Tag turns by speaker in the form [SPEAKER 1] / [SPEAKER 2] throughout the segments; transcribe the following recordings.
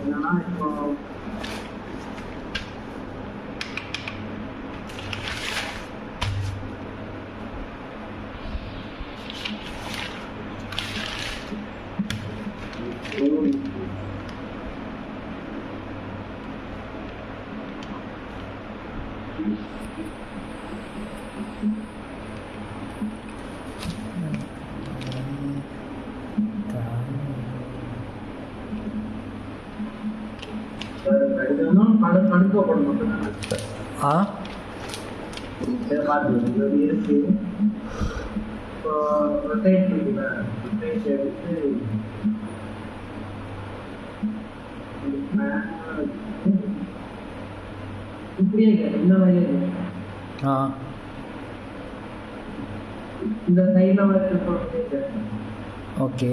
[SPEAKER 1] என்னன்னா இப்போ படுக்க போட மாட்டேன் இருக்கு. இப்போ ரொட்டேட் இருக்குல்ல, ரொட்டேட் எடுத்து இப்படியே இந்த மாதிரி இந்த சைடில் வச்சு
[SPEAKER 2] ஓகே.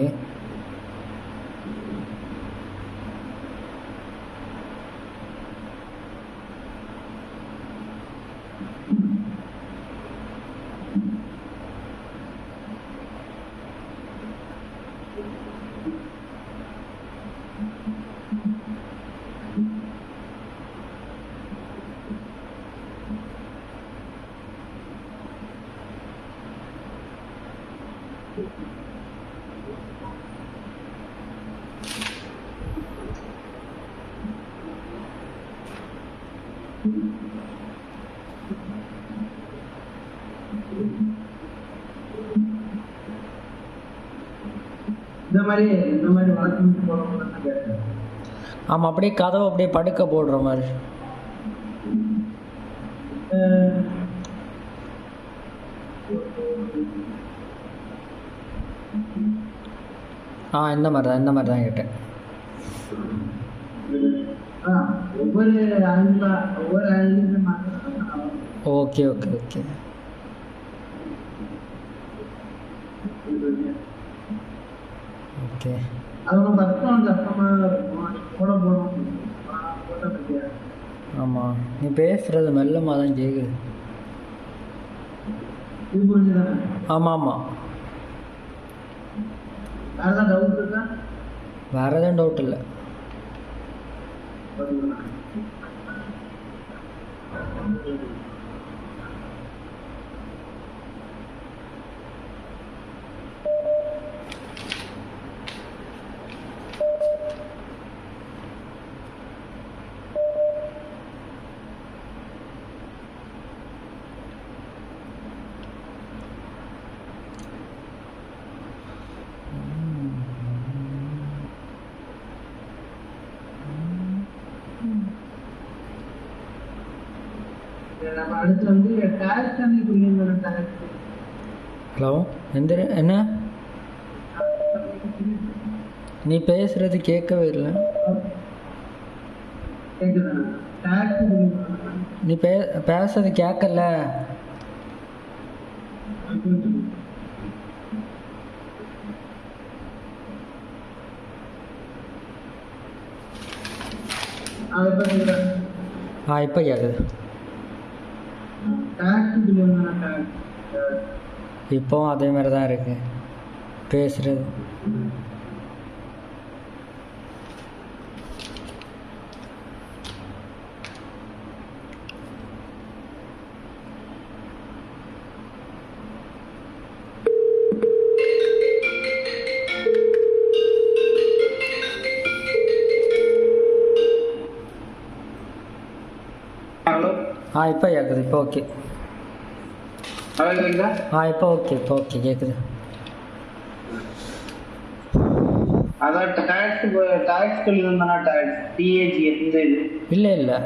[SPEAKER 1] இந்த மாதிரி வளர்த்து போடுறோம்னு கேட்டேன்.
[SPEAKER 2] ஆமாம், அப்படியே கதவை அப்படியே படுக்க போடுற மாதிரி. இந்த மாதிரி தான் கேட்டேன்.
[SPEAKER 1] ஒவ்வொரு ஆங்கிலும்
[SPEAKER 2] ஓகே ஓகே ஓகே. ஓகே, ஆமாம். நீ பேசுகிறது மெல்லமாக தான் கேட்குது. ஆமாம் ஆமாம். வேறு எதுவும் டவுட் இல்லை.
[SPEAKER 1] அடுத்து வந்து
[SPEAKER 2] ஹலோ, என்ன நீ பேசுறது கேட்கவே இல்லை. நீ பேசுறது கேட்கல. இப்போ கேட்குது. இப்போவும் அதே மாதிரி தான் இருக்கு பேசுறது. இப்போ கேட்குது. இப்போ ஓகே. இப்போ ஓகே. இப்போ ஓகே கேட்குது.
[SPEAKER 1] அதான் டாக்ஸ் சொல்லியிருந்தானா? டாக்ஸ் டிஏஜி எந்த இது
[SPEAKER 2] இல்லை இல்லை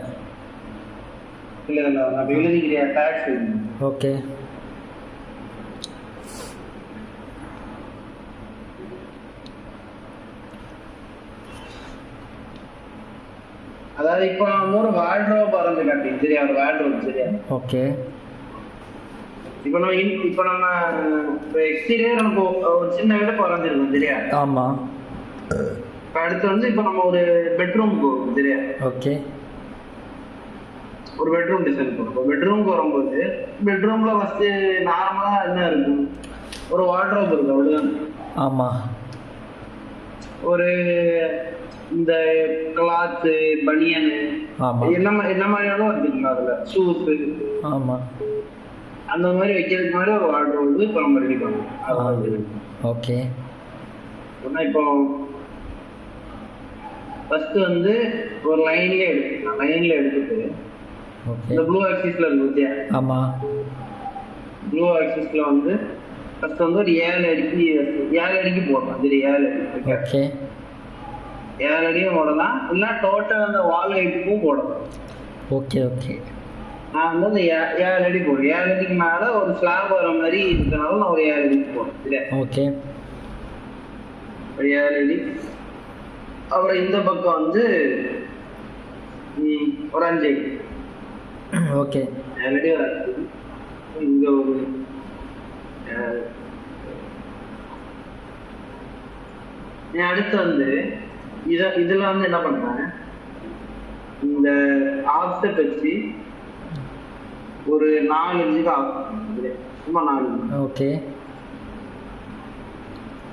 [SPEAKER 1] இல்லை இல்லை நான் எழுதிக்கிறியா? Tax
[SPEAKER 2] okay.
[SPEAKER 1] அதாவது இப்போ நம்ம ஒரு வார்ட்ரோப் ஆரம்பிச்சு காட்டி சரியா? ஒரு வார்ட்ரோப் சரியா?
[SPEAKER 2] ஓகே.
[SPEAKER 1] இப்போ நம்ம எக்ஸ்டீரியர் நமக்கு ஒரு சின்ன வீடு குறைஞ்சிருக்கும் சரியா?
[SPEAKER 2] ஆமாம்.
[SPEAKER 1] இப்போ அடுத்து வந்து இப்போ நம்ம ஒரு பெட்ரூம் போகும் சரியா?
[SPEAKER 2] ஓகே.
[SPEAKER 1] ஒரு பெட்ரூம் டிசைன் பண்ணுவோம். பெட்ரூமுக்கு வரும்போது பெட்ரூம்ல ஃபர்ஸ்ட் நார்மலா என்ன இருக்கும்? ஒரு வார்ட்ரோப் இருக்கு, அவ்வளவுதான்.
[SPEAKER 2] ஆமாம்.
[SPEAKER 1] ஒரு இந்த கிளாத்து பனியனு
[SPEAKER 2] ஆமா
[SPEAKER 1] என்ன மாதிரியாலும் வச்சுக்கலாம் அதுல ஷூஸு
[SPEAKER 2] ஆமா
[SPEAKER 1] அந்த மாதிரி வைக்கிறதுக்கு மாதிரி ஒரு வார்ட்ரோப் இப்போ நம்ம ரெடி பண்ணலாம்.
[SPEAKER 2] ஓகே.
[SPEAKER 1] இப்போ ஃபர்ஸ்ட் வந்து ஒரு லைன்ல எடுத்துக்கலாம். லைன்ல எடுத்துட்டு இந்த ப்ளூ ஆக்சிஸ்ல இருக்கு பத்தியா?
[SPEAKER 2] ஆமா.
[SPEAKER 1] ப்ளூ ஆக்சிஸ்ல வந்து ஃபர்ஸ்ட் வந்து ஒரு 7 அடிக்கு போடலாம். சரி 7 அடி.
[SPEAKER 2] ஓகே.
[SPEAKER 1] 7 அடியும் போடலாம், இல்ல டோட்டல் அந்த வால் ஹைட்டுக்கும் போடலாம்.
[SPEAKER 2] Okay okay.
[SPEAKER 1] நான் வந்து அந்த 7 அடி போடுறேன். 7 அடிக்கு மேல ஒரு ஸ்லாப் வர மாதிரி இருக்கனால நான் ஒரு 7 அடிக்கு போடுறேன். சரியா?
[SPEAKER 2] ஓகே.
[SPEAKER 1] ஒரு 7 அடி. அப்புறம் இந்த பக்கம் வந்து ஒரு 5 அடி.
[SPEAKER 2] ஓகே.
[SPEAKER 1] 7 அடி ஒரு 5 அடி. இங்க ஒரு அடுத்து வந்து இதுல வந்து என்ன பண்றேன், இந்த ஆஃப்செட் வச்சு ஒரு 4 இன்ச்சுக்கு ஆஃப் சும்மா 4 இன்ச்சு.
[SPEAKER 2] ஓகே.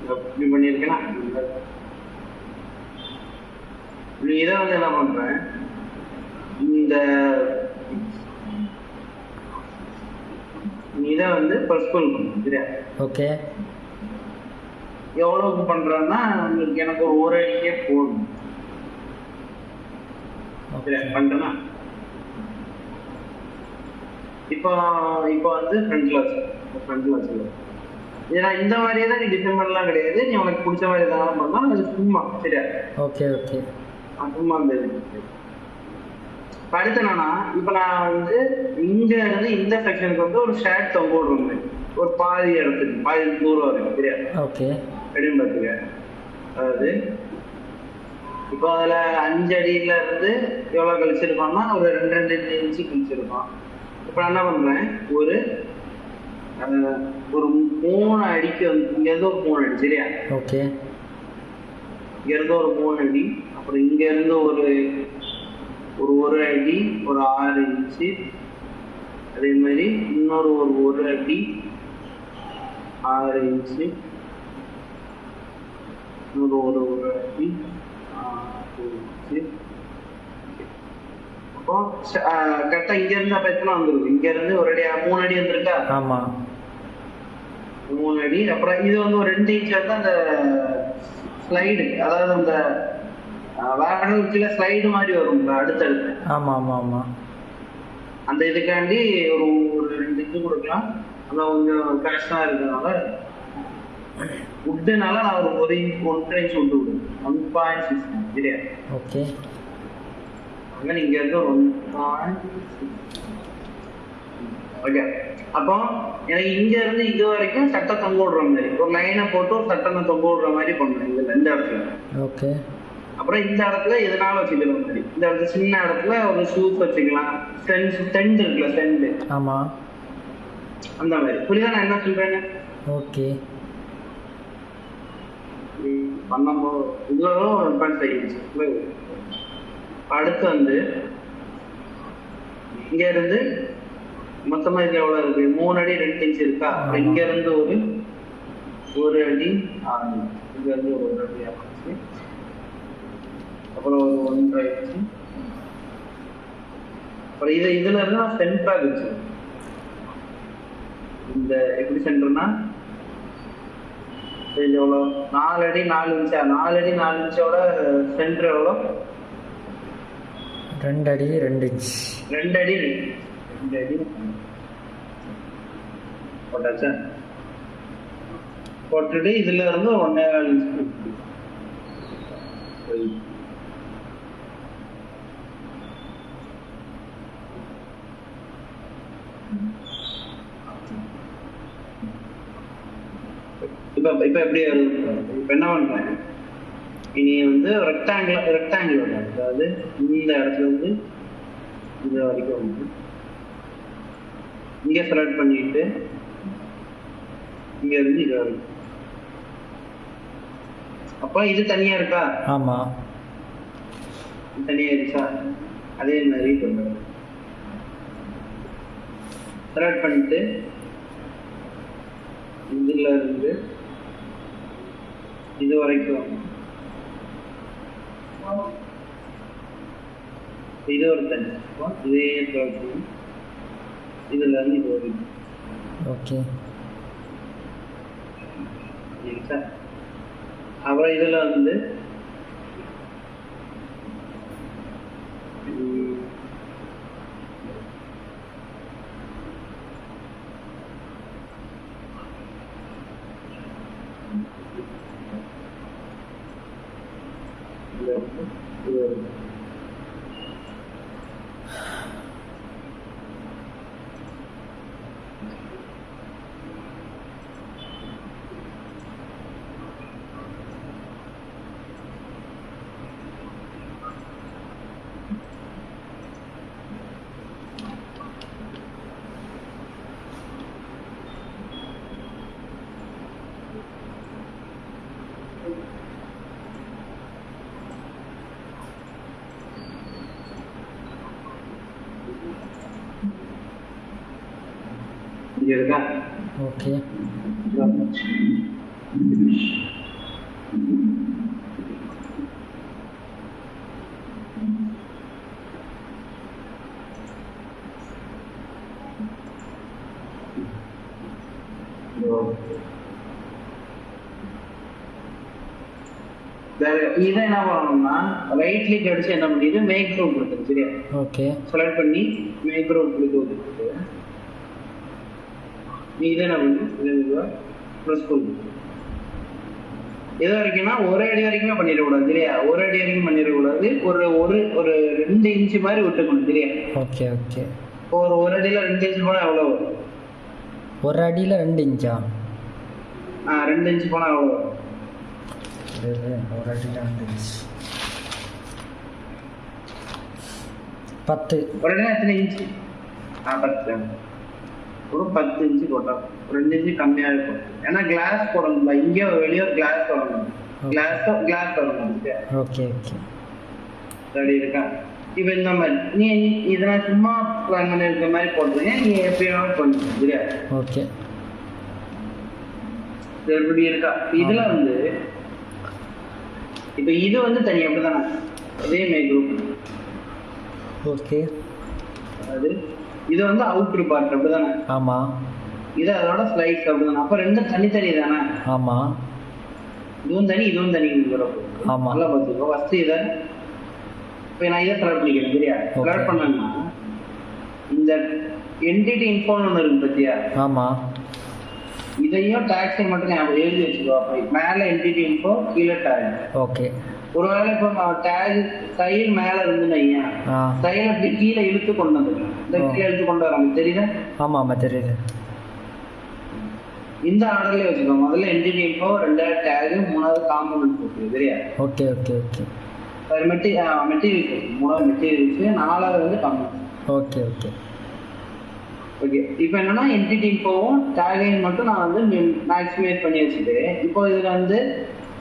[SPEAKER 1] இப்படி பண்ணியிருக்கேன்னா இதை வந்து என்ன பண்றேன், இந்த இதை வந்து ப்ரெஸ் பண்ணுறேன். சரியா?
[SPEAKER 2] ஓகே.
[SPEAKER 1] எவ்வளவுக்கு பண்றேன்னா உங்களுக்கு எனக்கு ஒரு அடிக்கே போடணும். பண்றேன்னா இப்போ வந்து ஃப்ரண்ட்ல வச்சு ஏன்னா இந்த மாதிரியே தான் நீ டிசைன் பண்ணலாம் கிடையாது. நீ உனக்கு பிடிச்ச மாதிரி எதாவது பண்ணலாம். அது சும்மா. சரியா?
[SPEAKER 2] Okay okay.
[SPEAKER 1] சும்மா அந்த அடுத்து என்னன்னா, இப்போ நான் வந்து இங்க இருந்து இந்த செக்ஷனுக்கு வந்து ஒரு ஷர்ட் தொங்க விடுறேன். ஒரு பாதி இடத்துக்கு பாதி தூரம் வரைக்கும். சரியா?
[SPEAKER 2] ஓகே.
[SPEAKER 1] அப்படின்னு பார்த்துக்க. அதாவது இப்போ அதுல 5 அடியில இருந்து எவ்வளவு கழிச்சிருக்கோம்னா ஒரு 2 இன்ச்சு கழிச்சிருக்கோம். இப்ப நான் என்ன பண்றேன், ஒரு 3 அடிக்கு வந்து இங்க இருந்து ஒரு 3 அடி. சரியா?
[SPEAKER 2] ஓகே.
[SPEAKER 1] இங்க இருந்து ஒரு 3 அடி, அப்புறம் இங்க இருந்து ஒரு 1 அடி, ஒரு 6 இன்ச்சு, அதே மாதிரி இன்னொரு 1 அடி 6 இன்ச்சு, இன்னொரு 1 அடி 6 இன்ச்சு. அப்போ கரெக்டா இங்க இருந்து அப்ப எத்தனை வந்துருக்கு, இங்க இருந்து ஒரு அடி 3 அடி வந்துருக்கா?
[SPEAKER 2] ஆமா
[SPEAKER 1] 3 அடி. அப்புறம் இது வந்து ஒரு 2 இன்ச் வந்து அந்த ஸ்லைடு, அதாவது அந்த வேகனுக்குள்ள ஸ்லைடு மாதிரி வரும் அடுத்தடுத்து.
[SPEAKER 2] ஆமா ஆமா ஆமா.
[SPEAKER 1] அந்த இதுக்காண்டி ஒரு 2 இன்ச்சு கொடுக்கலாம். அதான் கொஞ்சம் கஷ்டமா இருக்கிறதுனால உட்டுனால நான் ஒரு 1 இன்ச் 1.5 இன்ச் விட்டு விடுவேன். 1.6. சரியா?
[SPEAKER 2] ஓகே.
[SPEAKER 1] அங்க இங்க இருந்து 1.6. ஓகே. அப்போ எனக்கு இங்க இருந்து இது வரைக்கும் சட்டை தொங்க விடுற மாதிரி ஒரு லைனை போட்டு ஒரு சட்டை தொங்க விடுற மாதிரி பண்ணுவேன் இதுல இந்த இடத்துல. ஓகே. அப்புறம் இந்த இடத்துல எதனால வச்சுக்கிற மாதிரி, இந்த இடத்துல சின்ன இடத்துல ஒரு ஷூஸ் வச்சுக்கலாம். ஸ்டெண்ட் இருக்குல்ல, ஸ்டெண்ட். ஆமா. அந்த மாதிரி புரியுதா நான் என்ன சொல்றேன்னு? ஓகே. பண்ணும்போது இதுவரும் 1.5. அடுத்து வந்து இங்க இருந்து மொத்தமா இது எவ்வளவு இருக்கு, 3 அடி 2 இன்ச் இருக்கா? இங்க இருந்து ஒரு அடி 6 இன்ச், இங்க இருந்து ஒரு அடி 6 இன்ச், அப்புறம் ஒரு 1.5 இன்ச். அப்புறம் இதுல இருந்து நான் சென்டரா வச்சு இந்த எப்படி சென்டர்னா இது எவ்வளோ 4 அடி 4 இன்ச்சா? 4 அடி 4 இன்ச்சோட சென்டர் எவ்வளோ? 2 அடி 2 இன்ச். 2 அடி 2 அடி போட்டாச்சா? போட்டுட்டு இதுல இருந்து 1.25 இன்ச். இப்ப எப்படி இப்ப என்ன பண்றேன், இனி வந்து ரெக்டாங்கிள் வரும். அதாவது இந்த இடத்துல இருந்து இது வரைக்கும் வந்து இங்க செலக்ட் பண்ணிட்டு இங்க இருந்து இது வரைக்கும். அப்ப இது தனியா இருக்கா? ஆமா, தனியா இருக்கா? அதே மாதிரி செலக்ட் பண்ணிட்டு இதுல இருந்து இது வரைக்கும் இது ஒரு தனி இதே இதுல இருந்து இது ஒரு
[SPEAKER 2] ஓகே.
[SPEAKER 1] அப்புறம் இதுல வந்து இருக்கா.
[SPEAKER 2] ஓகே.
[SPEAKER 1] இதை என்ன பண்ணணும்னா ரைட் கிளிக் அடிச்சு என்ன பண்ணிட்டு மேக் ரோட் கொடுத்துரு. சரியா?
[SPEAKER 2] ஓகே.
[SPEAKER 1] செலக்ட் பண்ணி மேக் ரோட் கொடுத்து நீ இதை என்ன பண்ணு ப்ளஸ் கொடுத்து எது வரைக்கும்னா ஒரு அடி வரைக்குமே பண்ணிடக்கூடாது. சரியா? ஒரு அடி வரைக்கும் பண்ணிடக்கூடாது. ஒரு ஒரு ஒரு 2 இன்ச்சு மாதிரி விட்டுக்கணும். சரியா?
[SPEAKER 2] Okay okay.
[SPEAKER 1] ஒரு அடியில் 2 இன்ச்சு போனால் எவ்வளோ வரும்?
[SPEAKER 2] ஒரு அடியில் 2 இன்ச்சா?
[SPEAKER 1] 2 இன்ச்சு போனால் எவ்வளோ வரும்?
[SPEAKER 2] ஒரு அடியில் 2 இன்ச் 10.
[SPEAKER 1] ஒரு அடியில் எத்தனை இன்ச்சு? 10. ஒரு 10 இன்ச்சு போட்டோம். 2 இன்ச்சு கம்மியாக இருக்கும். ஏன்னா கிளாஸ் போடணும்ல, இங்கே வெளியே ஒரு கிளாஸ் போடணும். கிளாஸ் போடணும்.
[SPEAKER 2] Okay okay.
[SPEAKER 1] ரெடி இருக்கா? இப்போ இந்த மாதிரி நீ இதெல்லாம் சும்மா பிளான் பண்ணி இருக்கிற மாதிரி போட்டுருங்க. நீ எப்படி வேணாலும் பண்ணுங்க. சரியா?
[SPEAKER 2] ஓகே.
[SPEAKER 1] எப்படி இருக்கா? இதுல வந்து இப்போ இது வந்து தனி அப்படிதானே இதே மே குரூப்.
[SPEAKER 2] ஓகே.
[SPEAKER 1] அது இது வந்து அவுட்ரு பார்ட் அப்படிதானே?
[SPEAKER 2] ஆமா.
[SPEAKER 1] இது அதோட ஸ்லைஸ் அப்படிதானே? அப்ப ரெண்டும் தனித்தனி தானே?
[SPEAKER 2] ஆமா.
[SPEAKER 1] இதுவும் தனி இதுவும் தனி.
[SPEAKER 2] ஆமா.
[SPEAKER 1] நல்லா பார்த்துக்கோ. ஃபர்ஸ்ட் இதை இப்போ நான் இதை செலக்ட் பண்ணிக்கிறேன். சரியா? செலக்ட் பண்ணேன்னா இந்த என்டிட்டி இன்ஃபோன்னு ஒன்று இருக்கு பத்தியா?
[SPEAKER 2] ஆமா.
[SPEAKER 1] இதையும் டாக்ஸை மட்டும் ஞாபகம் எழுதி வச்சுக்கோ. அப்போ மேலே என்டிட்டி இன்ஃபோ, கீழே டேக்.
[SPEAKER 2] ஓகே.
[SPEAKER 1] ஒருவேளை இப்போ டேக் சைடு மேலே இருந்துன்னா சைடு அப்படி கீழே இழுத்து கொண்டு வந்துடும். இந்த கீழே இழுத்து கொண்டு வராங்க. தெரியுதா?
[SPEAKER 2] ஆமா ஆமா தெரியுது.
[SPEAKER 1] இந்த ஆர்டர்லயே வச்சுக்கோ. முதல்ல என்டிட்டி இன்ஃபோ, 2வது டேக், 3வது காம்பனன்ட் போட்டு. சரியா?
[SPEAKER 2] Okay okay okay.
[SPEAKER 1] மெட்டீரியல்ஸ் 3வது மெட்டீரியல்ஸ், 4வது வந்து காம்பனன்ட்.
[SPEAKER 2] Okay okay
[SPEAKER 1] okay. இப்போ என்னன்னா என்டிட்டி இன்ஃபோவும் டேகையும் மட்டும் நான் வந்து மேக்ஸிமைஸ் பண்ணி வச்சுட்டு, இப்போ இதில் வந்து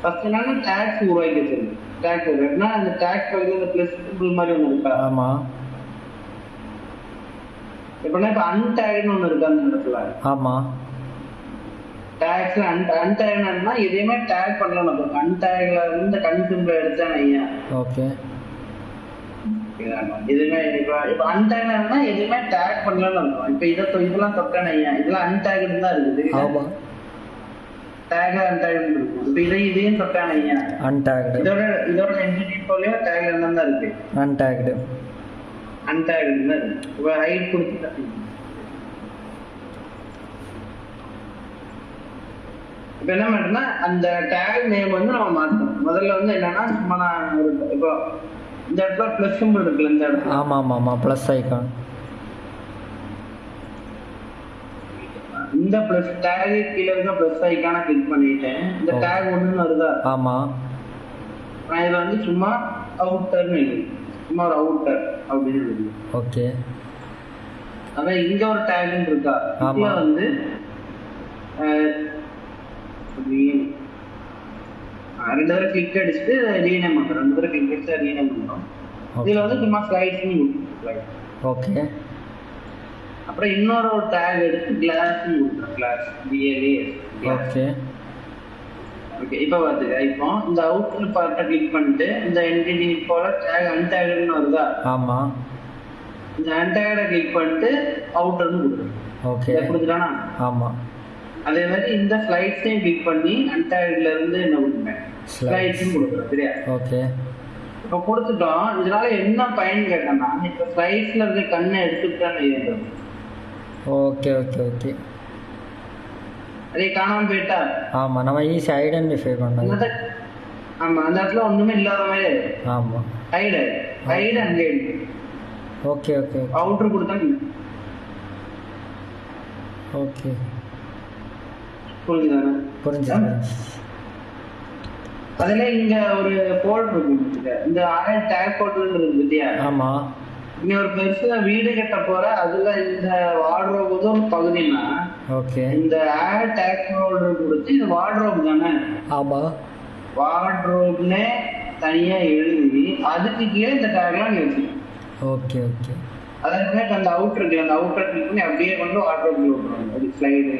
[SPEAKER 1] ஃபர்ஸ்ட் என்னன்னா டேக்ஸ் உருவாக்கி வச்சிருக்கேன். டேக்ஸ் எப்படின்னா அந்த டேக்ஸ் பகுதியில் இந்த ப்ளஸ் சிம்பிள் மாதிரி ஒன்று இருக்கா?
[SPEAKER 2] ஆமா.
[SPEAKER 1] எப்படின்னா இப்போ அன்டேக்னு ஒன்று இருக்கா அந்த இடத்துல?
[SPEAKER 2] ஆமா.
[SPEAKER 1] டேக்ஸ்ல அன்டேக்னா எதையுமே டேக் பண்ணலாம். நம்ம அன்டேக்ல இருந்து கன்சியூம்ல எடுத்தேன் ஐயா.
[SPEAKER 2] ஓகே.
[SPEAKER 1] எதுவுமே இப்போ அன்டேக்னா எதுவுமே டேக் பண்ணலாம்னு இருக்கும். இப்போ இதெல்லாம் தொட்டானே ஐயா, இதெல்லாம் அன்டேக்டு தான் இருக்குது.
[SPEAKER 2] ஆமா.
[SPEAKER 1] டேக்ல அன்டேக்டு இருக்கும். இப்போ இதையும் தொட்டானே ஐயா,
[SPEAKER 2] அன்டேக்டு.
[SPEAKER 1] இதோட என்டிட்டி இன்ஃபோலயே டேக்ல இருந்தா இருக்கு. அன்டேக்டு தான் இருக்கு. இப்போ ஹைட் கொடுத்துட்டேன். இப்போ என்ன பண்ணுறேன்னா அந்த டேக் நேம் வந்து நம்ம மாற்றணும். முதல்ல வந்து என்னன்னா சும்மா நான் இப்போ இந்த இடத்துல ப்ளஸ் சிம்பிள் இருக்குல்ல, இந்த இடத்துல.
[SPEAKER 2] ஆமா ஆமா ஆமா ப்ளஸ் ஐகான்.
[SPEAKER 1] இந்த ப்ளஸ் டேக் கீழே இருக்க ப்ளஸ் ஐகானை கிளிக் பண்ணிட்டேன். இந்த டேக் ஒன்றுன்னு வருதா?
[SPEAKER 2] ஆமா.
[SPEAKER 1] நான் இதில் வந்து சும்மா அவுட்டர்னு எழுது. சும்மா ஒரு அவுட்டர் அப்படின்னு எழுது.
[SPEAKER 2] ஓகே.
[SPEAKER 1] அதான் இங்க ஒரு டேக்னு இருக்கா? இதுல வந்து ரெண்டு தடவை கிளிக் அடிச்சுட்டு ரீநேம் பண்றோம். 2 தடவை கிளிக் அடிச்சு ரீநேம் பண்றோம். இதுல வந்து சும்மா ஸ்லைட்ஸ்னு கொடுத்துருக்கோம்.
[SPEAKER 2] ஓகே.
[SPEAKER 1] அப்புறம் இன்னொரு ஒரு டேக் எடுத்து கிளாஸ்னு கொடுத்துருக்கோம். Class DLAS.
[SPEAKER 2] ஓகே.
[SPEAKER 1] ஓகே இப்போ பார்த்துக்க. இப்போ இந்த அவுட்டர் பார்ட்டை கிளிக் பண்ணிட்டு இந்த என்டிட்டி போல டேக் அன்டேக்டுன்னு வருதா?
[SPEAKER 2] ஆமாம்.
[SPEAKER 1] இந்த அன்டேக்டை கிளிக் பண்ணிட்டு அவுட்டர்னு கொடுக்குறேன்.
[SPEAKER 2] ஓகே
[SPEAKER 1] கொடுத்துட்டானா?
[SPEAKER 2] ஆமாம்.
[SPEAKER 1] அதே மாதிரி இந்த ஸ்லைட்ஸையும் கிளிக் பண்ணி அன்டேக்ட்ல இருந்து என்ன கொடுக்குறேன், ஸ்லைட்ஸும் கொடுக்குறேன். சரியா?
[SPEAKER 2] ஓகே.
[SPEAKER 1] இப்போ கொடுத்துட்டோம். இதனால என்ன பயன் கேட்டேன்னா, இப்போ ஸ்லைட்ஸ்ல இருக்க கண்ணை எடுத்துக்கிட்டான்னு இருந்தது.
[SPEAKER 2] Okay okay okay.
[SPEAKER 1] அதே காணாம போயிட்டா?
[SPEAKER 2] ஆமாம், நம்ம ஈஸி ஐடென்டிஃபை பண்ணது.
[SPEAKER 1] ஆமாம், அந்த இடத்துல ஒன்றுமே இல்லாத மாதிரி.
[SPEAKER 2] ஆமாம்,
[SPEAKER 1] ஹைடு ஹைடு அங்கே
[SPEAKER 2] ஓகே ஓகே.
[SPEAKER 1] அவுட்ரு கொடுத்தா
[SPEAKER 2] ஓகே,
[SPEAKER 1] புரிஞ்சுதானே?
[SPEAKER 2] புரிஞ்சுது.
[SPEAKER 1] அதுல இங்க ஒரு போல்டர் இருக்கு, இந்த டேக் போல்டர் இருக்கு பத்தியா?
[SPEAKER 2] ஆமாம்.
[SPEAKER 1] நீ ஒரு பெருசா வீடு கட்ட போற, அதுல இந்த வார்ட்ரோப் ஒரு பகுதினா
[SPEAKER 2] ஓகே,
[SPEAKER 1] இந்த ஆட் டேக் ஹோல்டர் கொடுத்து இது வார்ட்ரோப் தானே?
[SPEAKER 2] ஆமா,
[SPEAKER 1] வார்ட்ரோப்னே தனியா எழுதி அதுக்கு கீழே இந்த டேக்லாம் நீ வச்சுக்கணும்.
[SPEAKER 2] Okay okay.
[SPEAKER 1] அதே அந்த அவுட்டர் இருக்குல்ல, அந்த அவுட்டர் கிளிக் பண்ணி அப்படியே கொண்டு வார்ட்ரோப்ல விட்டுருவாங்க. அப்படி ஸ்லைடு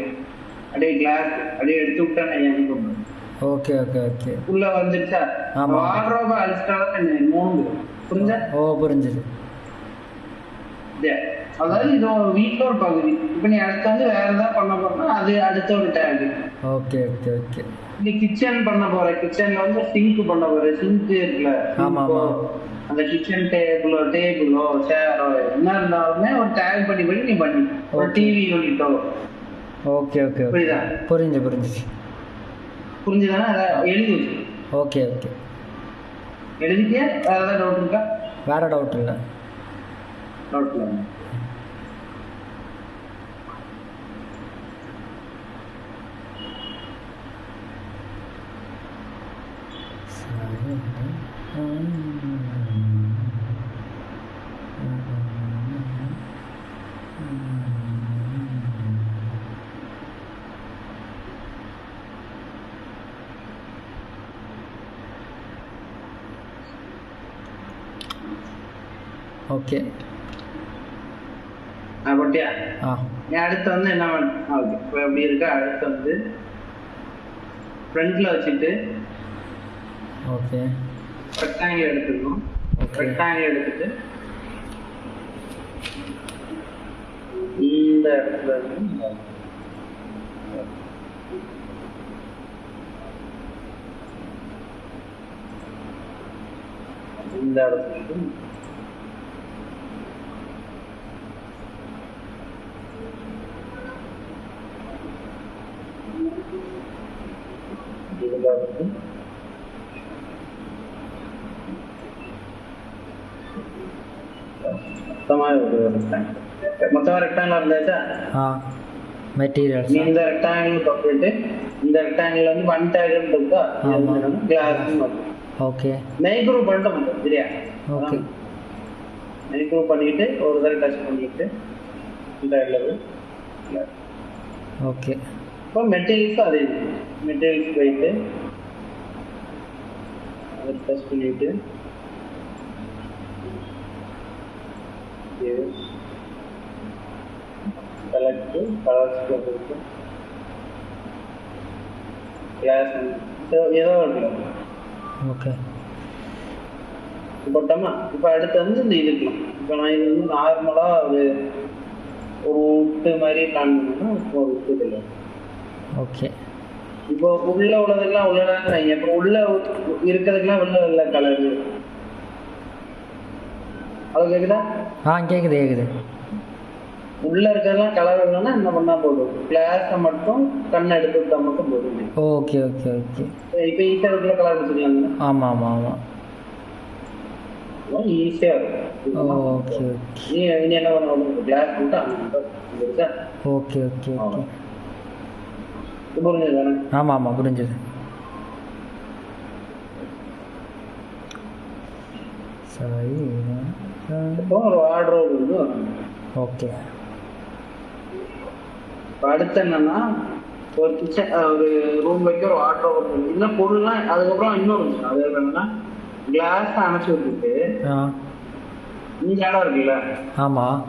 [SPEAKER 1] அப்படியே கிளாஸ் அப்படியே எடுத்து விட்டா நான் எனக்கு பண்ணுவேன்.
[SPEAKER 2] Okay okay okay.
[SPEAKER 1] உள்ள வந்துருச்சா? வார்ட்ரோப அழிச்சிட்டாலும் மூணு. புரிஞ்சா? ஓ புரிஞ்சுது. அதாவது இது ஒரு வீட்ல ஒரு பகுதி. இப்ப நீ அடுத்து வந்து வேற ஏதாவது பண்ண போறா, அது அடுத்த ஒரு டேக்.
[SPEAKER 2] Okay okay okay.
[SPEAKER 1] நீ கிச்சன் பண்ண போற, கிச்சன்ல வந்து சிங்க் பண்ண போற, சிங்க் இருக்குல்ல, அந்த கிச்சன் டேபிளோ சேரோ என்ன இருந்தாலுமே ஒரு டேக் பண்ணி நீ பண்ணி ஒரு டிவி யூனிட்டோ.
[SPEAKER 2] Okay okay.
[SPEAKER 1] புரியுதா?
[SPEAKER 2] புரிஞ்சுது.
[SPEAKER 1] புரிஞ்சுதானே? அதை எழுதி வச்சு.
[SPEAKER 2] Okay okay.
[SPEAKER 1] எழுதிட்டியா? வேற ஏதாவது டவுட் இருக்கா?
[SPEAKER 2] வேற டவுட் இல்லை.
[SPEAKER 1] டவுட் இல்லை.
[SPEAKER 2] ஓகே.
[SPEAKER 1] பட்டியா? நீ அடுத்து வந்து என்ன பண்ண? ஓகே, இப்போ எப்படி இருக்கா? அடுத்து வந்து ஃப்ரண்ட்ல வச்சுட்டு
[SPEAKER 2] ஓகே
[SPEAKER 1] ரெக்டாங்கிள் எடுத்துக்கணும். ரெக்டாங்கிள் எடுத்துட்டு இந்த இடத்துல இந்த இடத்துல மொத்தமா ரெக்டாங்கிள் இருந்தாச்சா? மெட்டீரியல் இந்த ரெக்டாங்கிள் தொட்டுட்டு இந்த ரெக்டாங்கிள் வந்து ஒன் டேக் இருக்கா, கிளாஸ். ஓகே, மைக்ரோ பண்ணிட்டோம். சரியா? ஓகே, மைக்ரோ பண்ணிட்டு ஒரு தடவை டச் பண்ணிட்டு இந்த இடத்துல. ஓகே, இப்போ மெட்டீரியல்ஸ் அதே மெட்டீரியல்ஸ் போயிட்டு அதை டச் பண்ணிட்டு select colors கொடுத்து கிளாஸ் ஏதோ இருக்கு. ஓகே, போட்டோமா? இப்போ அடுத்து வந்து இந்த இது இருக்கலாம். இப்போ நான் இது வந்து நார்மலா ஒரு உட்டு மாதிரி பிளான் பண்ணணும்னா ஒரு உட்டு இல்லை. ஓகே, இப்போ உள்ள உள்ளதெல்லாம் உள்ளதாங்க. இப்போ உள்ள இருக்கிறதுக்கெல்லாம் உள்ள கலர் அது கேக்குதா? கேக்குது. உள்ள இருக்கிறதெல்லாம் கலர் இல்லைன்னா என்ன பண்ணா போதும், கிளாஸை மட்டும் கண்ணை எடுத்து விட்டா மட்டும் போதும். Okay okay okay. இப்போ ஈஸியாக இருக்கிற கலர் வச்சுக்கலாங்க. ஆமாம். ஈஸியாக இருக்கும். Okay okay. நீ என்ன பண்ண கிளாஸ் மட்டும் அங்கே. Okay okay okay. புரிஞ்சது தானே? ஆமாம் புரிஞ்சது. சரி, இப்போ ஒரு வார்ட்ரோப் வந்து ஓகே. இப்போ அடுத்து என்னன்னா ஒரு கிச்சன் ஒரு ரூம் வைக்க ஒரு வார்ட்ரோப் இன்னும் பொருள்லாம். அதுக்கப்புறம் இன்னொரு விஷயம் அது என்னன்னா கிளாஸ் அணைச்சி விட்டுட்டு இந்த இடம் இருக்குல்ல, ஆமாம்,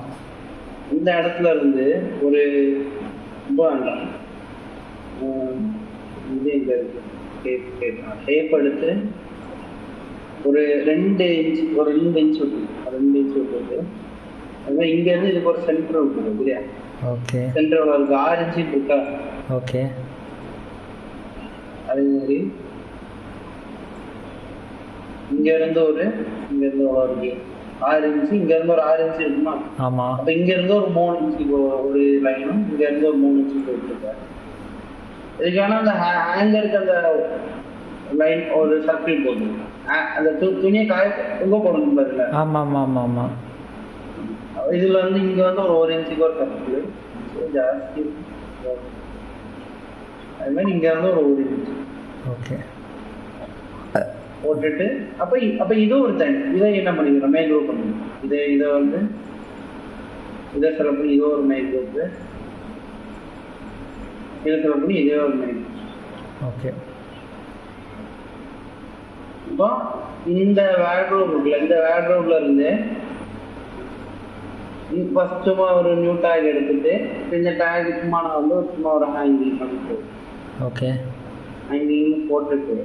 [SPEAKER 1] இந்த இடத்துல இருந்து ஒரு ரொம்ப வேண்டாம் இது இங்கே இருக்கு டேப் எடுத்து ஒரு 2 இன்ச் விட்டு 2 இன்ச் விட்டுட்டு அது இங்க இருந்து இதுக்கு ஒரு சென்டர் விட்டுருது இல்லையா?
[SPEAKER 2] ஓகே.
[SPEAKER 1] சென்டர் ஒரு 6 இன்ச் இருக்கா?
[SPEAKER 2] ஓகே.
[SPEAKER 1] அதே மாதிரி இங்க இருந்து ஒரு 6 இன்ச், இங்க இருந்து ஒரு 6 இன்ச் இருக்குமா?
[SPEAKER 2] ஆமா.
[SPEAKER 1] அப்ப இங்க இருந்து ஒரு 3 இன்ச் ஒரு லைனும், இங்க இருந்து ஒரு 3 இன்ச் போட்டுருக்காரு. இதுக்கான அந்த ஹேங்கருக்கு அந்த லைன் ஒரு சர்க்கிள் போட்டு அந்த துணியை தொங்க போடணும் பாருங்க.
[SPEAKER 2] ஆமா ஆமா ஆமா ஆமா.
[SPEAKER 1] இதுல வந்து இங்க வந்து ஒரு இன்ச்சுக்கு ஒரு சர்க்கிள் ஜாஸ்தி, அது மாதிரி இங்க இருந்து ஒரு இன்ச்.
[SPEAKER 2] ஓகே.
[SPEAKER 1] போட்டுட்டு அப்ப இது ஒரு தனி, இதை என்ன பண்ணிக்கிறோம், மெயின் குரூப் பண்ணிக்கிறோம். இதை வந்து இதை செலக்ட் பண்ணி இதோ ஒரு மெயின் குரூப், இதை செலக்ட் பண்ணி இதே ஒரு மெயின்.
[SPEAKER 2] ஓகே.
[SPEAKER 1] இப்போ இந்த வேர்ட்ரோப் இருக்குல்ல, இந்த வேர்ட்ரோப்ல இருந்து ஃபர்ஸ்ட் சும்மா ஒரு நியூ டேக் எடுத்துட்டு இந்த டேக் சும்மா நான் வந்து சும்மா ஒரு ஹேங்கிங் பண்ணிட்டு.
[SPEAKER 2] ஓகே.
[SPEAKER 1] ஹேங்கிங் போட்டுட்டு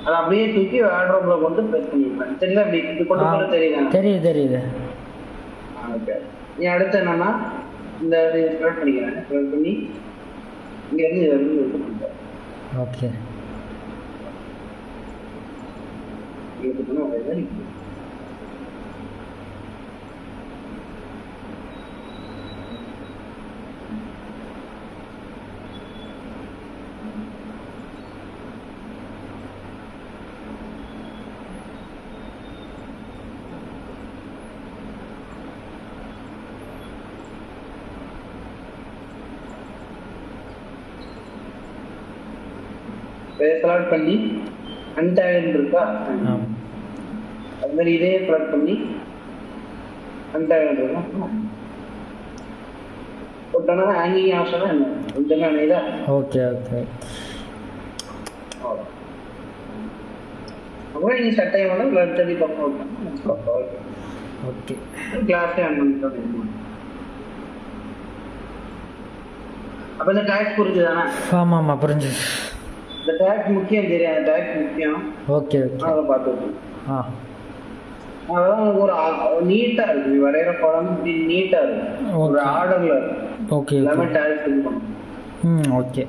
[SPEAKER 1] அதை அப்படியே தூக்கி வேர்ட்ரோப்ல கொண்டு ப்ரெஸ் பண்ணிருப்பேன். சரிங்களா? இப்படி இது கொண்டு போல தெரியுது.
[SPEAKER 2] தெரியுது.
[SPEAKER 1] ஓகே. நீ அடுத்து என்னன்னா இந்த ஸ்ப்ரெட் பண்ணிக்கிறேன். ஸ்ப்ரெட் பண்ணி இங்க இருந்து இது வரைக்கும் எடுத்து பண்ணிட்டேன்.
[SPEAKER 2] ஓகே.
[SPEAKER 1] எடுத்துக்கணும். அதே செலக்ட் பண்ணி அன்டேக் இருக்கா, அது மாதிரி இதே செலக்ட் பண்ணி அன்டேக் இருக்கா போட்டோன்னா ஹேங்கிங் ஆப்ஷன் என்ன கொஞ்சம் இதா.
[SPEAKER 2] Okay okay.
[SPEAKER 1] அப்புறம் நீ சட்டையை வந்து பிளட் தள்ளி பக்கம்
[SPEAKER 2] ஓகே.
[SPEAKER 1] கிளாஸே ஆன் பண்ணிட்டோம். அப்ப இந்த டேக்ஸ் புரிஞ்சுதானே?
[SPEAKER 2] ஆமா ஆமா புரிஞ்சு.
[SPEAKER 1] இந்த டேக்ஸ் முக்கியம் தெரியாது, டேக்ஸ் முக்கியம்.
[SPEAKER 2] Okay okay.
[SPEAKER 1] அதை பார்த்துட்டு அதான் ஒரு நீட்டா இருக்கு, வரைகிற படம் இப்படி நீட்டா இருக்கு, ஒரு ஆர்டர்ல இருக்கு.
[SPEAKER 2] ஓகே.
[SPEAKER 1] எல்லாமே டேக்ஸ் இது பண்ணும்.
[SPEAKER 2] ஓகே.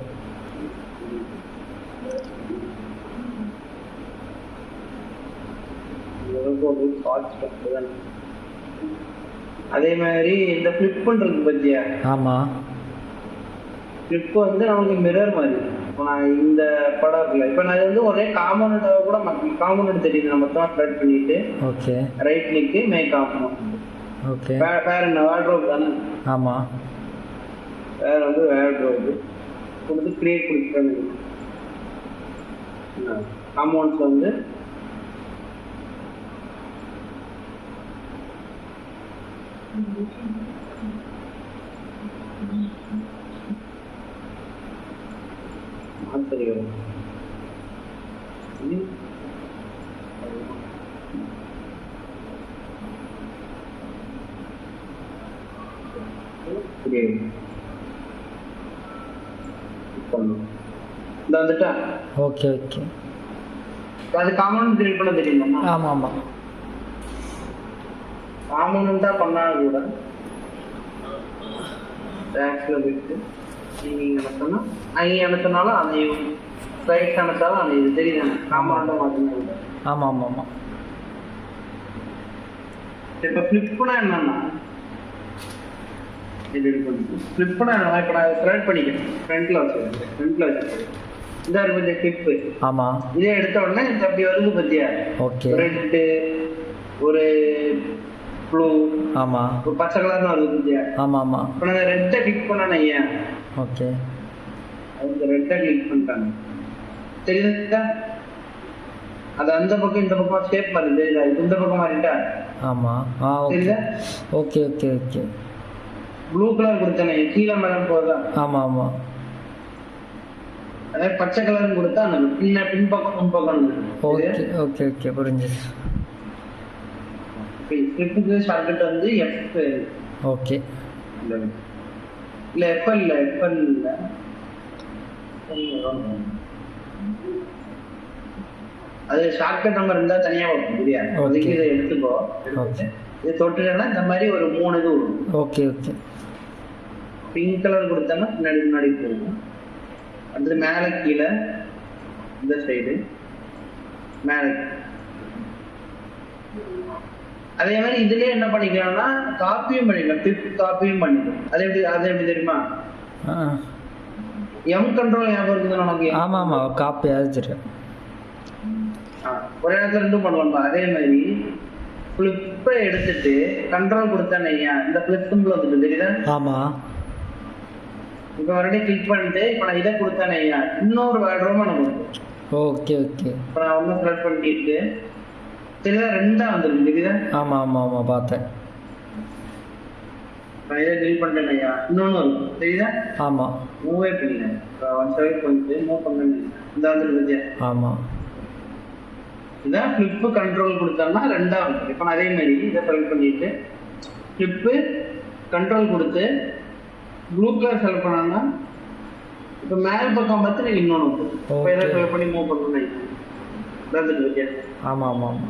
[SPEAKER 1] அதே மாதிரி இந்த ஃபிளிப் பண்றது பத்தியா?
[SPEAKER 2] ஆமா.
[SPEAKER 1] ஃபிளிப் வந்து நமக்கு மிரர் மாதிரி. இப்போ நான் இந்த படம் இருக்குல்ல, இப்போ நான் வந்து ஒரே காம்பனண்டாக கூட காம்பனண்ட் தெரியுது. நம்ம மொத்தமாக ஸ்ப்ரெட் பண்ணிட்டு
[SPEAKER 2] ஓகே
[SPEAKER 1] ரைட் கிளிக்கு மேக் காம்பனண்ட்.
[SPEAKER 2] ஓகே.
[SPEAKER 1] வேற என்ன வேர்ட்ரோப் தானே?
[SPEAKER 2] ஆமா.
[SPEAKER 1] வேற வந்து வேர்ட்ரோப் கொடுத்து கிரியேட் கொடுத்துட்டாங்க. காம்பவுண்ட்ஸ் வந்து தெரியும்.
[SPEAKER 2] Okay okay.
[SPEAKER 1] அது காம்பனண்ட் கிரியேட் பண்ண தெரியுமா?
[SPEAKER 2] ஆமா ஆமா.
[SPEAKER 1] காம்பனண்டா பண்ணா கூட டேக்ஸ்ல போயிட்டு நீங்க அனுப்பினா அங்கே அனுப்பினாலும் அதையும் ஸ்லைட்ஸ் அனுப்பிச்சாலும் அந்த இது தெரியுதானே? காம்பனண்டா மாற்றினா.
[SPEAKER 2] ஆமா ஆமா ஆமா.
[SPEAKER 1] இப்போ ஃப்ளிப்னா என்னன்னா இது ஃப்ளிப்னா என்னன்னா இப்போ நான் ஸ்லைட் பண்ணிக்கிறேன், ஃப்ரண்ட்ல வச்சுருக்கேன். இந்த கொஞ்சம் கிளிப்பு.
[SPEAKER 2] ஆமா. இதே
[SPEAKER 1] எடுத்த உடனே இது அப்படி வருது பத்தியா?
[SPEAKER 2] ஓகே.
[SPEAKER 1] ரெட்டு ஒரு ப்ளூ,
[SPEAKER 2] ஆமா,
[SPEAKER 1] ஒரு பச்சை கலர்னு வருது பத்தியா?
[SPEAKER 2] ஆமா ஆமா.
[SPEAKER 1] இப்போ நான் ரெட்டை கிளிக் பண்ணேன். ஏன்
[SPEAKER 2] ஓகே
[SPEAKER 1] அவங்க ரெட்டை கிளிக் பண்ணிட்டாங்க தெரியுதா? அது அந்த பக்கம் இந்த பக்கம் ஷேப் மாதிரி தெரியுதா? இந்த பக்கம் மாறிட்டா.
[SPEAKER 2] ஆமா.
[SPEAKER 1] தெரியுதா?
[SPEAKER 2] Okay okay okay.
[SPEAKER 1] Blue colour கொடுத்தானே கீழே மேடம் போதா?
[SPEAKER 2] ஆமா ஆமா.
[SPEAKER 1] அதே பச்சை கலர் கொடுத்தா அந்த பின்பக்கம் முன்பக்கம்.
[SPEAKER 2] ஓகே ஓகே ஓகே புரிஞ்சுது.
[SPEAKER 1] ஸ்கிரிப்டுக்கு ஷார்ட்கட் வந்து எஃப்.
[SPEAKER 2] ஓகே.
[SPEAKER 1] இல்ல எஃப்எல் இல்ல அது ஷார்ட்கட் நம்பர் இருந்தா தனியா வரும் சரியா? அதுக்கு இதை எடுத்துக்கோ. இது தொட்டுட்டேன்னா இந்த மாதிரி ஒரு 3 இது வரும்.
[SPEAKER 2] Okay okay.
[SPEAKER 1] பிங்க் கலர் கொடுத்தேன்னா முன்னாடி போகும். அது மேலே கீழே இந்த சைடு மேலே. அதே மாதிரி இதுலயே என்ன பண்ணிக்கலாம்னா காப்பியும் பண்ணிக்கலாம், டிப் காப்பியும் பண்ணிக்கலாம். அது எப்படி தெரியுமா? எம் கண்ட்ரோல் ஞாபகம் இருக்குது உனக்கு?
[SPEAKER 2] ஆமா ஆமா, காப்பி ஆச்சு.
[SPEAKER 1] ஒரு இடத்துல ரெண்டும் பண்ணலாம்பா. அதே மாதிரி ஃபிளிப்பை எடுத்துட்டு கண்ட்ரோல் கொடுத்தேன்னையா இந்த ஃபிளிப் சிம்பிள் வந்துட்டு தெரியுதா? ஆமா. இப்போ மறுபடியும் கிளிக் பண்ணிட்டு இப்போ நான் இதை கொடுத்தேன்னையா இன்னொரு வேர்ட் நம்ம கொடுத்தோம்.
[SPEAKER 2] Okay okay.
[SPEAKER 1] இப்போ நான் ஒன்றும் செலக்ட் பண்ணிட்டு தெரியுதா? 2ஆ வந்துருக்கு தெரியுதா? ஆமா ஆமா ஆமா பார்த்தேன். நான் இதை கிளிக் பண்ணிட்டேன்னையா இன்னொன்று இருக்கும் தெரியுதா? ஆமா. மூவே பண்ணிட்டேன். ஒன் சைடு போயிட்டு மூவ் பண்ணேன். இந்த வந்துருக்கு. ஆமா. இதான் ஃபிளிப்பு கண்ட்ரோல் கொடுத்தோம்னா 2ஆ இருக்கும். இப்போ நான் அதே மாதிரி இதை செலக்ட் பண்ணிட்டு ஃபிளிப்பு கண்ட்ரோல் கொடுத்து ப்ளூ கலர் செலக்ட் பண்ணோம்னா இப்போ மேல் பக்கம் பார்த்து நீங்கள் இன்னொன்று இப்போ இதை செலக்ட் பண்ணி மூவ் பண்ணணும். வந்துட்டு ஆமா ஆமா ஆமா.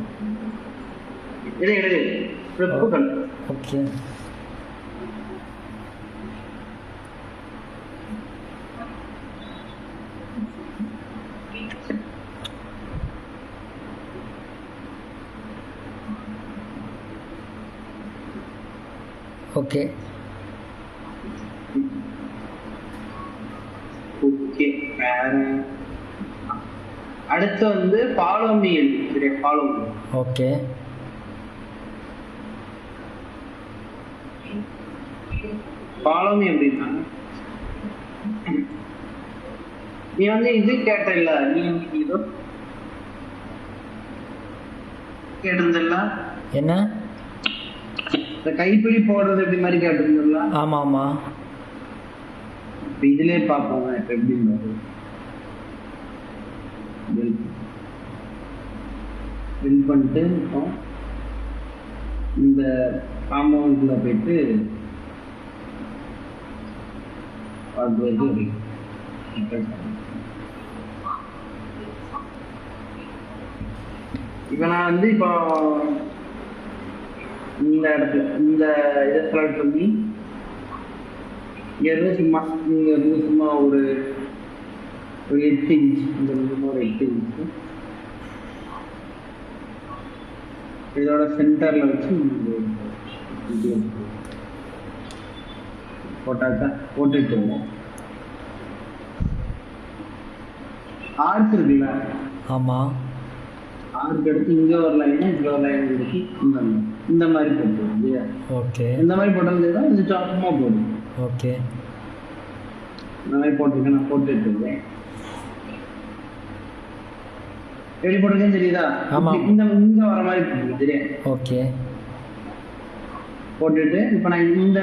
[SPEAKER 1] இதை flip control. Okay. Okay okay. அடுத்து வந்து ஃபாலோ மீ சரியா? Follow me. Okay. Follow me அப்படின்னா நீ வந்து இது கேட்டல, நீ இதோ கேட்டிருந்தல்ல என்ன கைப்பிடி போடுறது எப்படி மாதிரி கேட்டிருந்தல்ல? ஆமா ஆமா. இதுலயே பார்ப்போம் இப்ப எப்படி பில் பண்ணிட்டு இந்த காம்பவுண்ட்ல போயிட்டு இப்ப நான் வந்து இப்போ இந்த இடத்துல இந்த இதை செலக்ட் பண்ணி இங்க இருந்து சும்மா ஒரு 8 இன்ச் இந்த சும்மா ஒரு 8 இன்ச் இதோட சென்டர்ல வச்சு போட்டாக்கா போட்டுட்டு ஆர்க் இருக்குல்ல? ஆமா. ஆர்க் எடுத்து இங்க ஒரு லைன் இங்க ஒரு லைன் எடுத்து இந்த மாதிரி போட்டுருவோம் இல்லையா? ஓகே. இந்த மாதிரி போட்டாலும் தான் இது சும்மா போடும். ஓகே. இந்த மாதிரி போட்டிருக்கேன், நான் போட்டுட்டு இருக்கேன். எப்படி போட்டிருக்கேன்னு தெரியுதா? இந்த இங்க வர மாதிரி போட்டுருக்கேன் சரியா? ஓகே. போட்டுட்டு இப்போ நான் இந்த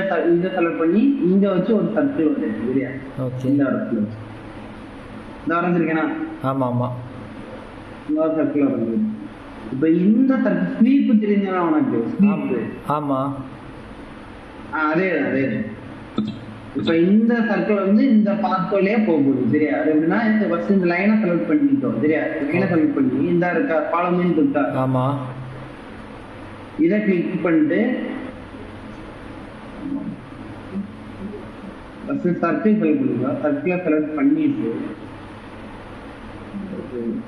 [SPEAKER 1] செலக்ட் பண்ணி இங்க வச்சு ஒரு சர்க்கிள் வரையேன் சரியா? ஓகே. இந்த இடத்துல இந்த வரைஞ்சிருக்கேனா? ஆமா ஆமா. இந்த சர்க்கிள் வரைஞ்சிருக்கேன். இப்போ இந்த சர்க்கிள் ஸ்லீப் தெரிஞ்சா உனக்கு? ஆமா. அதே இப்போ இந்த சர்க்கிள் வந்து இந்த பாத்வேலயே போகுது சரியா? அது எப்படின்னா இந்த ஃபர்ஸ்ட் இந்த லைனை செலக்ட் பண்ணிட்டோம் சரியா? லைனை செலக்ட் பண்ணி இந்த இருக்கா ஃபாலோமின்னு இருக்கா? ஆமா. இதை கிளிக் பண்ணிட்டு ஃபர்ஸ்ட் சர்க்கிள் செலக்ட் பண்ணுங்க. சர்க்கிளை செலக்ட் பண்ணிட்டு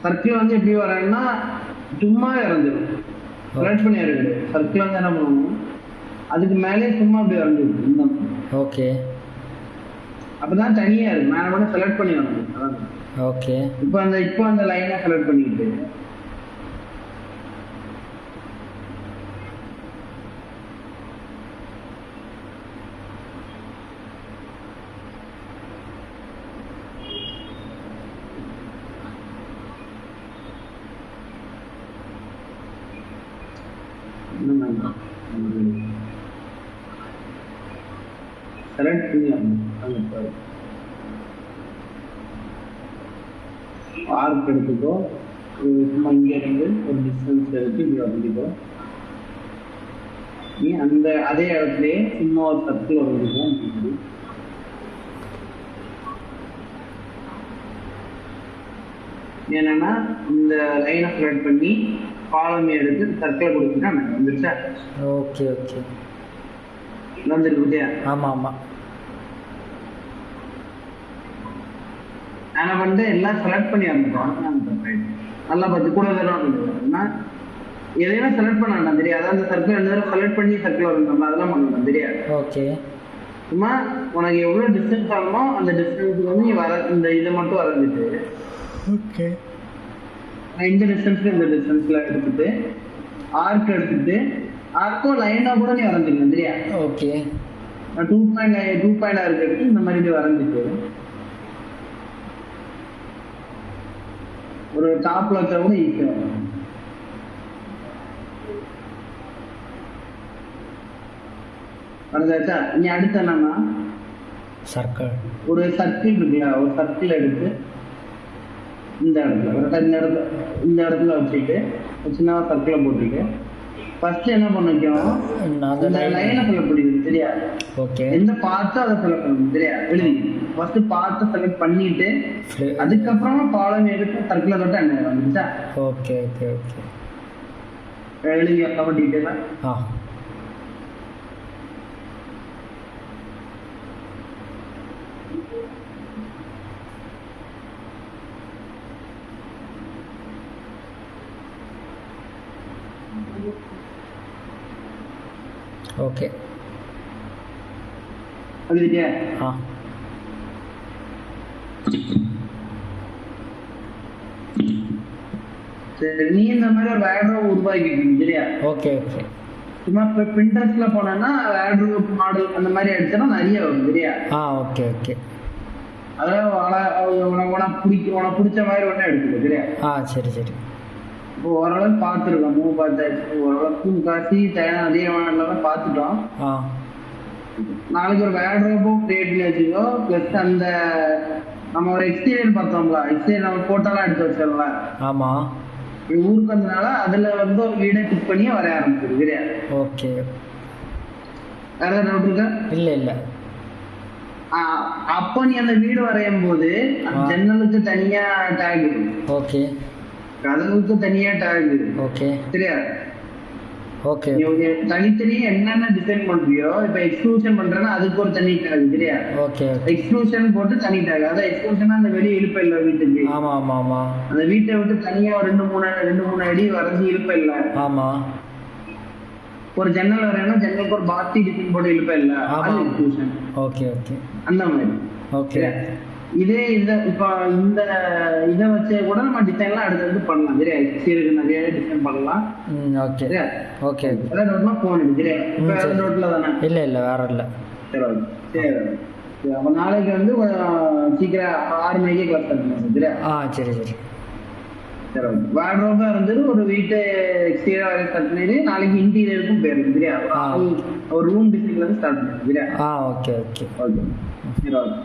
[SPEAKER 1] சர்க்கிள் வந்து எப்படி வரேன்னா சும்மா இறந்துடும். செலக்ட் பண்ணி இருக்கு சர்க்கிள் வந்து என்ன பண்ணணும், அதுக்கு மேலே சும்மா அப்படி இறந்துடும். ஓகே. அப்பதான் தனியா இருக்கு. மேல மட்டும் செலக்ட் பண்ணி வரணும். ஓகே. இப்போ அந்த லைனை செலக்ட் பண்ணிட்டு செலக்ட் பண்ணி ஆர்க் எடுத்துக்கோ. சும்மா இங்க இருந்து ஒரு டிஸ்டன்ஸ் எடுத்து இப்படி வந்துக்கோ. நீ அந்த அதே இடத்துலயே சும்மா ஒரு சர்க்கிள் வந்துக்கோ. என்னன்னா இந்த லைனை செலக்ட் பண்ணி காலம் எடுத்து சர்க்கிள் கொடுத்துட்டா வந்துருச்சா?
[SPEAKER 2] ஓகே ஓகே
[SPEAKER 1] வந்துருக்கு.
[SPEAKER 2] ஆமாம் ஆமாம்.
[SPEAKER 1] நான் வந்து எல்லாம் செலக்ட் பண்ணி வந்துட்டோம். நல்லா பார்த்து கூட தரோம்னா எதையுமே செலக்ட் பண்ண வேண்டாம் தெரியாது. அந்த சர்க்கிள் ரெண்டு தடவை செலக்ட் பண்ணி சர்க்கிள் வரணும், அதெல்லாம் பண்ணணும் தெரியாது.
[SPEAKER 2] ஓகே.
[SPEAKER 1] சும்மா உனக்கு எவ்வளோ டிஸ்டன்ஸ் ஆகணுமோ அந்த டிஸ்டன்ஸுக்கு வந்து நீ வர இந்த இதை மட்டும் வரைஞ்சிட்டு
[SPEAKER 2] ஓகே
[SPEAKER 1] இந்த டிஸ்டன்ஸ்ல இந்த டிஸ்டன்ஸ்ல எடுத்துட்டு ஆர்க் எடுத்துட்டு ஆர்க்கும் லைனாக கூட நீ வரைஞ்சிக்கணும் தெரியா?
[SPEAKER 2] ஓகே.
[SPEAKER 1] 2.2 ஆர்க் எடுத்து இந்த மாதிரி இது வரைஞ்சிட்டு ஒரு டாப்ல வச்சா கூட ஈஸியாக வரும். வரைஞ்சாச்சா? நீ அடுத்து என்னன்னா
[SPEAKER 2] சர்க்கிள்
[SPEAKER 1] ஒரு சர்க்கிள் இருக்குல்ல, ஒரு சர்க்கிள் எடுத்து இந்த இடத்துல இந்த இடத்துல வச்சுட்டு சின்ன சர்க்கிளை போட்டுட்டு ஃபர்ஸ்ட் என்ன பண்ணிக்கணும், அந்த லைனை செலக்ட் பண்ணிக்கணும் சரியா?
[SPEAKER 2] ஓகே.
[SPEAKER 1] எந்த பார்ட்டோ அதை செலக்ட் பண்ணணும் சரியா? எழுதி ஃபர்ஸ்ட் பார்ட்டை செலக்ட் பண்ணிட்டு அதுக்கப்புறமா காலம் எடுத்து சர்க்கிளை தொட்டு என்ன வந்துச்சா?
[SPEAKER 2] Okay okay okay.
[SPEAKER 1] எழுதி அப்புறம் டீட்டெயிலா
[SPEAKER 2] ஆ ஓகே.
[SPEAKER 1] எழுதிட்டியா?
[SPEAKER 2] ஆ
[SPEAKER 1] சரி, நீ இந்த மாதிரி ஒரு வேர்ட்ரோப் உருவாக்கிக்கணும் சரியா?
[SPEAKER 2] Okay okay.
[SPEAKER 1] சும்மா இப்போ பின்ட்ரெஸ்ட்ல போனேன்னா வேர்ட்ரோப் மாடல் அந்த மாதிரி அடிச்சா நிறைய வரும் சரியா?
[SPEAKER 2] ஆ ஓகே ஓகே.
[SPEAKER 1] அதாவது உனக்கு பிடிச்ச மாதிரி ஒன்றே எடுத்துக்கோ சரியா?
[SPEAKER 2] ஆ சரி சரி.
[SPEAKER 1] இப்போ ஓரளவுக்கு பார்த்துருக்கோம், மூவ் பார்த்தாச்சு, ஓரளவுக்கு காசி தேவையான அதிகமானலாம் பார்த்துட்டோம்.
[SPEAKER 2] ஆ
[SPEAKER 1] நாளைக்கு ஒரு வேர்ட்ரோப்பும் கிரியேட் பண்ணி வச்சுக்கோ. ப்ளஸ் அந்த நம்ம ஒரு எக்ஸ்டீரியர் பார்த்தோம்ல, எக்ஸ்டீரியர் நம்ம ஃபோட்டோலாம் எடுத்து வச்சிடல.
[SPEAKER 2] ஆமாம்.
[SPEAKER 1] ஊருக்கு வந்தனால அதில் வந்து ஒரு வீடை கிளிக் பண்ணி வரைய ஆரம்பிச்சிருக்கு சரியா?
[SPEAKER 2] ஓகே.
[SPEAKER 1] வேற ஏதாவது டவுட் இருக்கா?
[SPEAKER 2] இல்லை இல்லை.
[SPEAKER 1] அப்போ நீ அந்த வீடு வரையும் போது ஜன்னலுக்கு தனியா டேக்,
[SPEAKER 2] ஓகே,
[SPEAKER 1] கதவுக்கு தனியா டேக்,
[SPEAKER 2] ஓகே
[SPEAKER 1] சரியா?
[SPEAKER 2] ஓகே.
[SPEAKER 1] தனித்தனியா என்னென்ன டிசைன் பண்றியோ, இப்ப எக்ஸ்க்ளூஷன் பண்றேன்னா அதுக்கு ஒரு தனி டேக் சரியா?
[SPEAKER 2] ஓகே.
[SPEAKER 1] எக்ஸ்க்ளூஷன் போட்டு தனி டேக், அதான் எக்ஸ்க்ளூஷனா அந்த வெளியே இழுப்ப இல்ல வீட்டுக்கு.
[SPEAKER 2] ஆமா ஆமா ஆமா.
[SPEAKER 1] அந்த வீட்டை விட்டு தனியா ஒரு 2-3 அடி வரைஞ்சி இழுப்ப இல்ல.
[SPEAKER 2] ஆமா. ஒரு
[SPEAKER 1] ஜன்னல் வரையணும், ஜன்னலுக்கு ஒரு பாத்தி டிசைன் போட்டு இழுப்ப இல்ல, அது எக்ஸ்க்ளூஷன்.
[SPEAKER 2] Okay okay.
[SPEAKER 1] அந்த மாதிரி.
[SPEAKER 2] ஓகே.
[SPEAKER 1] இதே இப்ப இந்த இதை வச்சு கூட நம்ம டிசைன்லாம் அடுத்தது பண்ணலாம் சரியா? எக்ஸ்டீரியருக்கு நிறைய டிசைன் பண்ணலாம்.
[SPEAKER 2] Okay okay.
[SPEAKER 1] அதான் போன் சரியா? இப்போ ரோட்ல தானே?
[SPEAKER 2] இல்லை இல்லை வேற இல்லை.
[SPEAKER 1] சரி சரி. அப்போ நாளைக்கு வந்து சீக்கிரம் 6 மணிக்கே கிளாஸ் பண்ணணும் சரியா?
[SPEAKER 2] ஆ சரி சரி.
[SPEAKER 1] சரி ஓகே. வேர்ட்ரோபா இருந்தது ஒரு வீட்டு எக்ஸ்டீரியர் வரை ஸ்டார்ட் பண்ணிடு, நாளைக்கு இன்டீரியருக்கும் போயிருக்கு சரியா? ஒரு ரூம் டிசைன்ல இருந்து ஸ்டார்ட் பண்ணுங்க சரியா?
[SPEAKER 2] ஆ ஓகே ஓகே
[SPEAKER 1] ஓகே. சரி ஓகே.